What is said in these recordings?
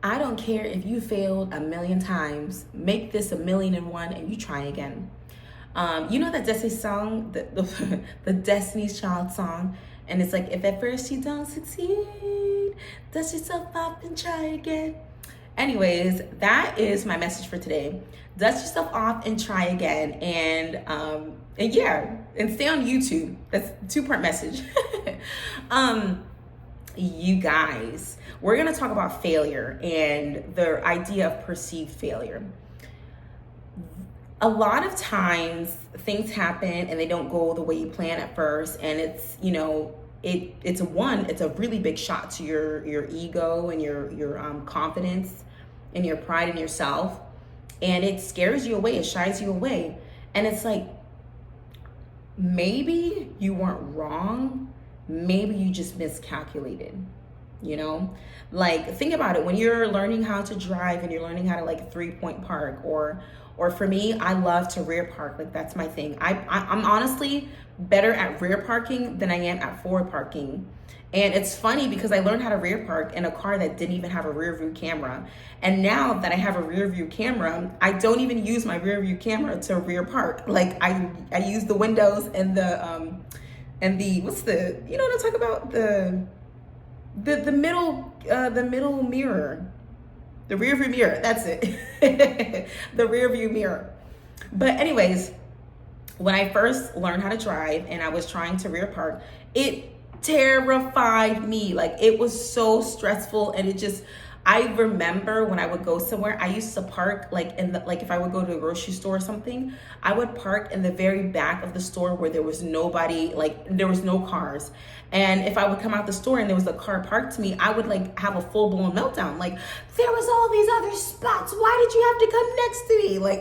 I don't care if you failed a million times, make this 1,000,001 and you try again. You know that Destiny's song, the Destiny's Child song, and it's like, if at first you don't succeed, dust yourself off and try again. Anyways, that is my message for today. Dust yourself off and try again, and yeah, and stay on YouTube. That's a two-part message. You guys, we're gonna talk about failure and the idea of perceived failure. A lot of times things happen and they don't go the way you plan at first, and it's, it's a really big shot to your ego and your confidence and your pride in yourself, and it scares you away, it shies you away. And it's like, maybe you weren't wrong, maybe you just miscalculated. Like, think about it. When you're learning how to drive and you're learning how to like 3-point park, or for me, I love to rear park. Like, that's my thing. I'm honestly better at rear parking than I am at forward parking. And it's funny because I learned how to rear park in a car that didn't even have a rear view camera. And now that I have a rear view camera, I don't even use my rear view camera to rear park. Like, I use the windows and the what's the, you know what I'm talking about? The middle mirror. The rear view mirror, that's it. The rear view mirror. But anyways, when I first learned how to drive and I was trying to rear park, it terrified me. Like, it was so stressful, and I remember when I would go somewhere, I used to park like if I would go to a grocery store or something, I would park in the very back of the store where there was nobody, like there was no cars. And if I would come out the store and there was a car parked to me, I would like have a full blown meltdown. Like, there was all these other spots. Why did you have to come next to me? Like,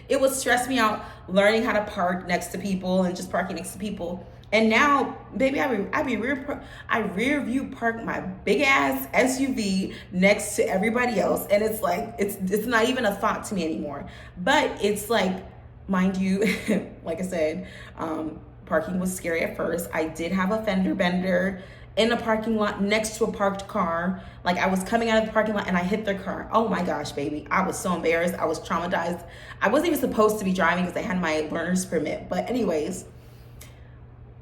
it would stress me out learning how to park next to people and just parking next to people. And now, baby, I rear view park my big ass SUV next to everybody else, and it's like it's not even a thought to me anymore. But it's like, mind you, like I said, parking was scary at first. I did have a fender bender in a parking lot next to a parked car. Like, I was coming out of the parking lot and I hit their car. Oh my gosh, baby, I was so embarrassed. I was traumatized. I wasn't even supposed to be driving because I had my learner's permit. But anyways.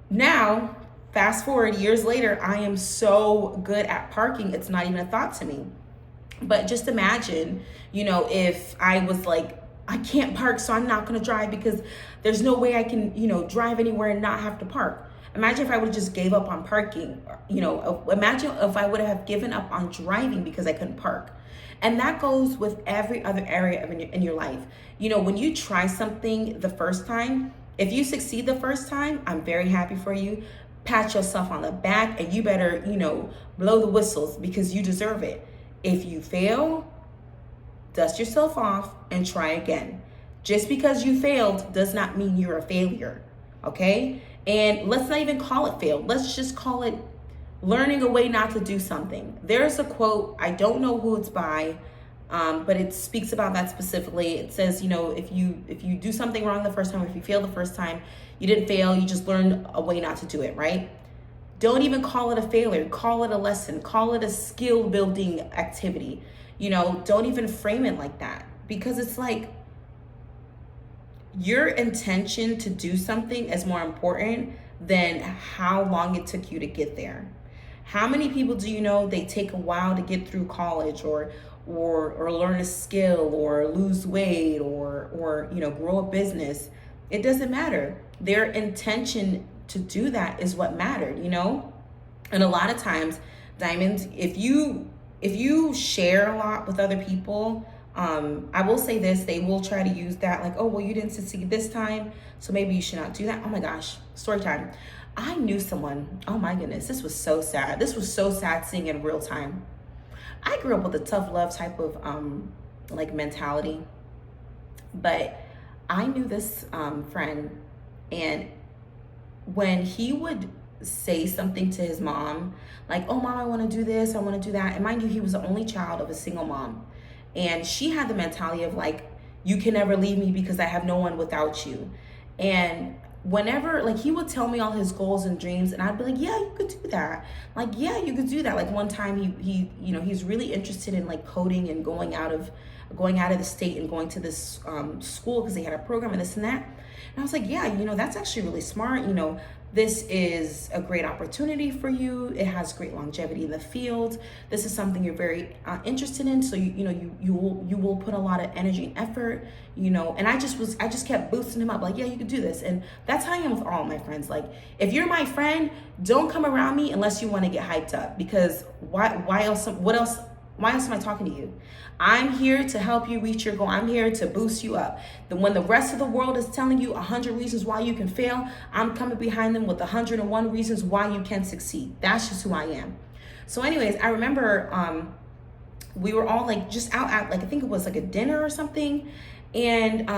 Now, fast forward years later, I am so good at parking, it's not even a thought to me. But just imagine, if I was like, I can't park, so I'm not gonna drive because there's no way I can, drive anywhere and not have to park. Imagine if I would have just gave up on parking, imagine if I would have given up on driving because I couldn't park. And that goes with every other area in your life. When you try something the first time, if you succeed the first time, I'm very happy for you. Pat yourself on the back, and you better, blow the whistles because you deserve it. If you fail, dust yourself off and try again. Just because you failed does not mean you're a failure, okay? And let's not even call it failed. Let's just call it learning a way not to do something. There's a quote, I don't know who it's by, but it speaks about that specifically. It says, if you do something wrong the first time, if you fail the first time, you didn't fail, you just learned a way not to do it, right? Don't even call it a failure. Call it a lesson. Call it a skill building activity. Don't even frame it like that, because it's like your intention to do something is more important than how long it took you to get there. How many people do you know they take a while to get through college or learn a skill or lose weight or grow a business? It doesn't matter. Their intention to do that is what mattered, And a lot of times, Diamonds, if you share a lot with other people, I will say this, they will try to use that like, oh, well, you didn't succeed this time, so maybe you should not do that. Oh my gosh, story time. I knew someone, oh my goodness, this was so sad. This was so sad seeing it in real time. I grew up with a tough love type of mentality, but I knew this friend, and when he would say something to his mom, like, oh mom, I want to do this, I want to do that. And mind you, he was the only child of a single mom. And she had the mentality of like, you can never leave me because I have no one without you. And whenever, like, he would tell me all his goals and dreams, and I'd be like, yeah, you could do that. Like, yeah, you could do that. Like, one time he he's really interested in like coding and going out of the state and going to this school because they had a program and this and that. And I was like, yeah, that's actually really smart. This is a great opportunity for you. It has great longevity in the field. This is something you're very interested in. So you will put a lot of energy and effort. And I just kept boosting him up, like, yeah, you could do this. And that's how I am with all my friends. Like, if you're my friend, don't come around me unless you want to get hyped up, because why else am I talking to you? I'm here to help you reach your goal. I'm here to boost you up. Then when the rest of the world is telling you 100 reasons why you can fail, I'm coming behind them with 101 reasons why you can succeed. That's just who I am. So anyways, I remember we were all like just out at, like, I think it was like a dinner or something. And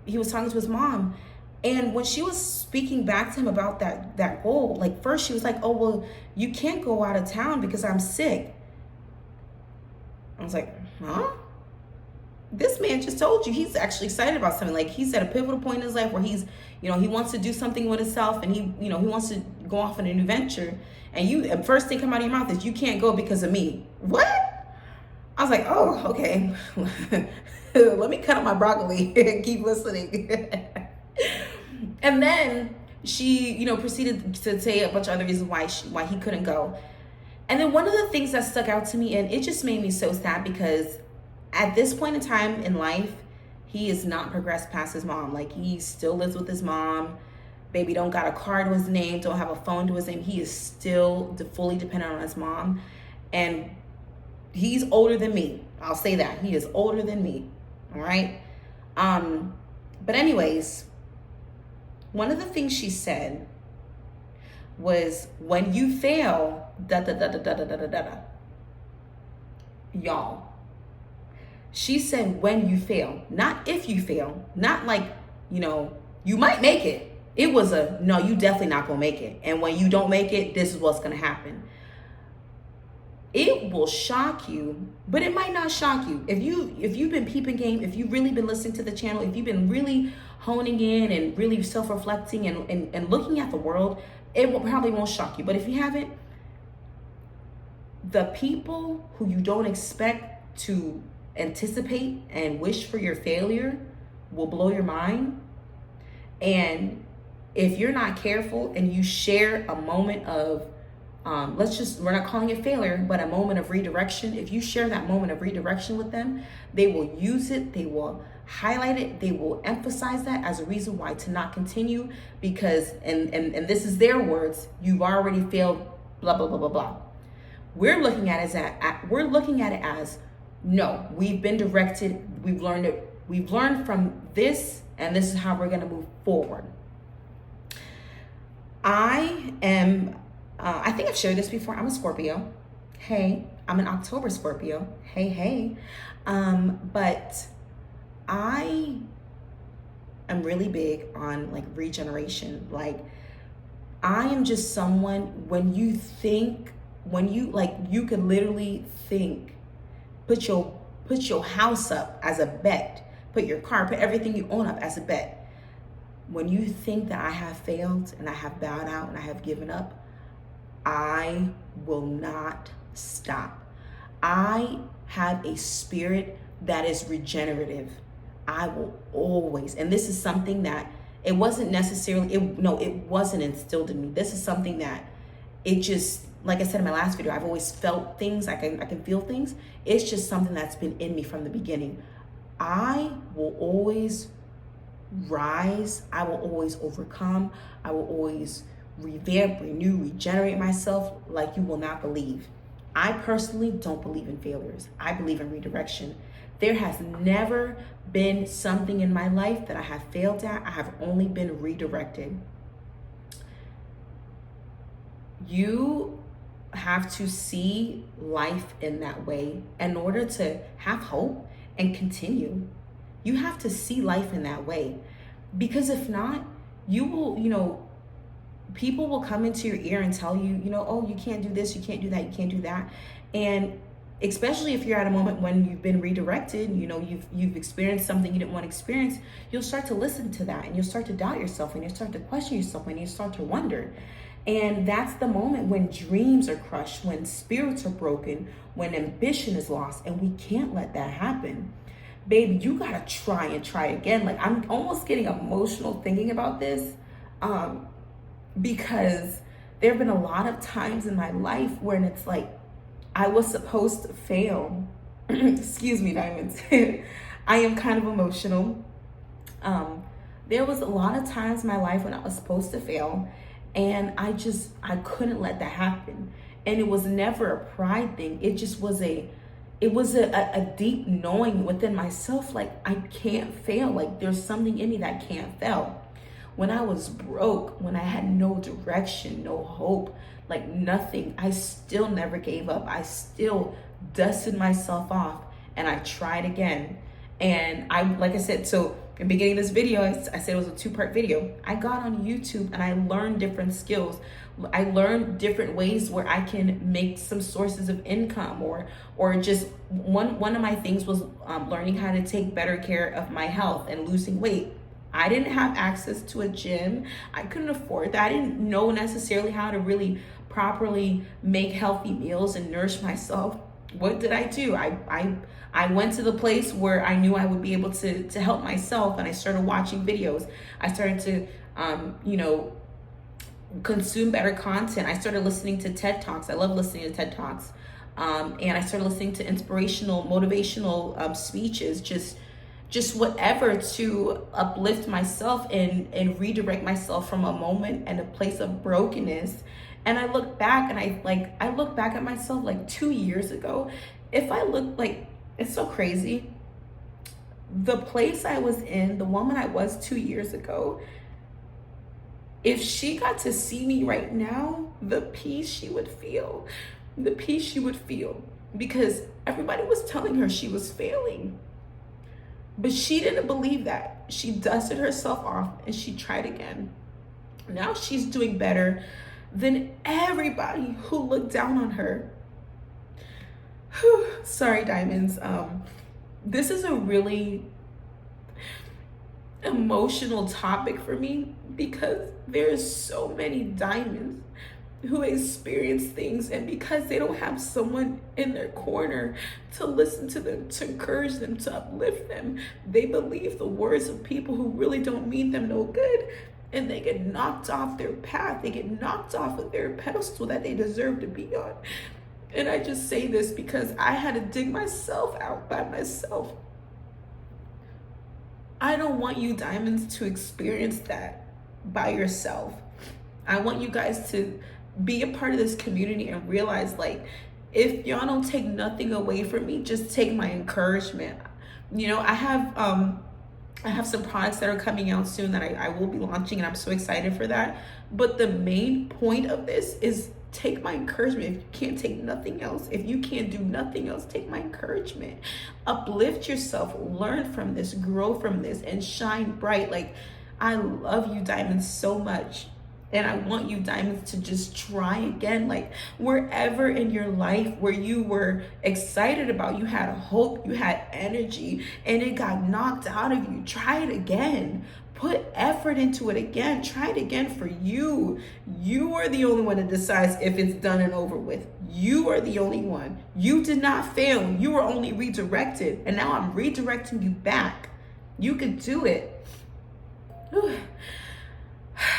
he was talking to his mom. And when she was speaking back to him about that goal, like, first she was like, oh, well, you can't go out of town because I'm sick. I was like, huh? This man just told you he's actually excited about something. Like, he's at a pivotal point in his life where he's, he wants to do something with himself, and he wants to go off on a new venture. And first thing come out of your mouth is, you can't go because of me. What? I was like, oh, okay. Let me cut up my broccoli and keep listening. And then she, proceeded to say a bunch of other reasons why he couldn't go. And then one of the things that stuck out to me, and it just made me so sad, because at this point in time in life, he is not progressed past his mom. Like, he still lives with his mom. Baby don't got a car to his name, don't have a phone to his name. He is still fully dependent on his mom. And he's older than me. I'll say that. He is older than me. All right? But anyways, one of the things she said was, when you fail, da da da da da da da da da. Y'all, she said when you fail, not if you fail, not like, you might make it. It was no, you definitely not gonna make it. And when you don't make it, this is what's gonna happen. It will shock you, but it might not shock you. If you've been peeping game, if you've really been listening to the channel, if you've been really honing in and really self-reflecting and looking at the world, probably won't shock you. But if you haven't, the people who you don't expect to anticipate and wish for your failure will blow your mind. And if you're not careful and you share a moment of, we're not calling it failure, but a moment of redirection. If you share that moment of redirection with them, they will use it, they will highlight it, they will emphasize that as a reason why to not continue, because, and this is their words, you've already failed, blah, blah, blah, blah, blah. We're looking at it as, no, we've been directed, we've learned from this, and this is how we're gonna move forward. I think I've shared this before. I'm a Scorpio. Hey, I'm an October Scorpio. Hey. But I am really big on like regeneration. Like, I am just someone, you could literally think, put your house up as a bet, put your car, put everything you own up as a bet. When you think that I have failed and I have bowed out and I have given up, I will not stop. I have a spirit that is regenerative. I will always, and this is something that it wasn't instilled in me. This is something that it just, like I said in my last video, I've always felt things, I can feel things. It's just something that's been in me from the beginning. I will always rise. I will always overcome. I will always revamp, renew, regenerate myself like you will not believe. I personally don't believe in failures. I believe in redirection. There has never been something in my life that I have failed at. I have only been redirected. You have to see life in that way in order to have hope and continue. You have to see life in that way, because if not, you will, people will come into your ear and tell you, oh, you can't do this, you can't do that, you can't do that. And especially if you're at a moment when you've been redirected, you know, you've experienced something you didn't want to experience, you'll start to listen to that and you'll start to doubt yourself and you'll start to question yourself and you start to wonder. And that's the moment when dreams are crushed, when spirits are broken, when ambition is lost, and we can't let that happen. Baby, you gotta try and try again. Like, I'm almost getting emotional thinking about this, because there have been a lot of times in my life when it's like I was supposed to fail. Excuse me, diamonds. I am kind of emotional. There was a lot of times in my life when I was supposed to fail, and I couldn't let that happen. And it was never a pride thing. It just was a deep knowing within myself, like, I can't fail. Like, there's something in me that can't fail. When I was broke, when I had no direction, no hope, like nothing, I still never gave up. I still dusted myself off and I tried again. And like I said, so in the beginning of this video, I said it was a 2-part video. I got on YouTube and I learned different skills. I learned different ways where I can make some sources of income, or just one of my things was learning how to take better care of my health and losing weight. I didn't have access to a gym. I couldn't afford that. I didn't know necessarily how to really properly make healthy meals and nourish myself. What did I do? I went to the place where I knew I would be able to help myself, and I started watching videos. I started to consume better content. I started listening to TED Talks. I love listening to TED Talks. And I started listening to inspirational, motivational speeches, just whatever to uplift myself and redirect myself from a moment and a place of brokenness. And I look back and I look back at myself like 2 years ago. If I look, like, it's so crazy. The place I was in, the woman I was 2 years ago, if she got to see me right now, the peace she would feel, because everybody was telling her she was failing. But she didn't believe that. She dusted herself off and she tried again. Now she's doing better than everybody who looked down on her. Whew. Sorry, diamonds. This is a really emotional topic for me because there's so many diamonds who experience things, and because they don't have someone in their corner to listen to them, to encourage them, to uplift them, they believe the words of people who really don't mean them no good, and they get knocked off their path. They get knocked off of their pedestal that they deserve to be on. And I just say this because I had to dig myself out by myself. I don't want you diamonds to experience that by yourself. I want you guys to be a part of this community and realize, like, if y'all don't take nothing away from me, just take my encouragement. You know, I have some products that are coming out soon that I will be launching, and I'm so excited for that. But the main point of this is take my encouragement. If you can't take nothing else, if you can't do nothing else, take my encouragement. Uplift yourself, learn from this, grow from this, and shine bright. Like, I love you diamonds so much. And I want you diamonds to just try again. Like, wherever in your life where you were excited about, you had hope, you had energy, and it got knocked out of you, try it again. Put effort into it again. Try it again for you. You are the only one that decides if it's done and over with. You are the only one. You did not fail. You were only redirected. And now I'm redirecting you back. You can do it. Whew.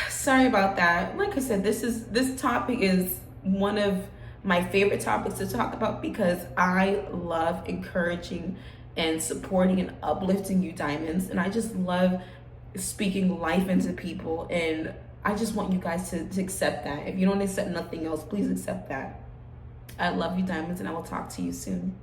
Sorry about that. Like I said, this topic is one of my favorite topics to talk about because I love encouraging and supporting and uplifting you diamonds. And I just love speaking life into people. And I just want you guys to accept that. If you don't accept nothing else, please accept that. I love you diamonds, and I will talk to you soon.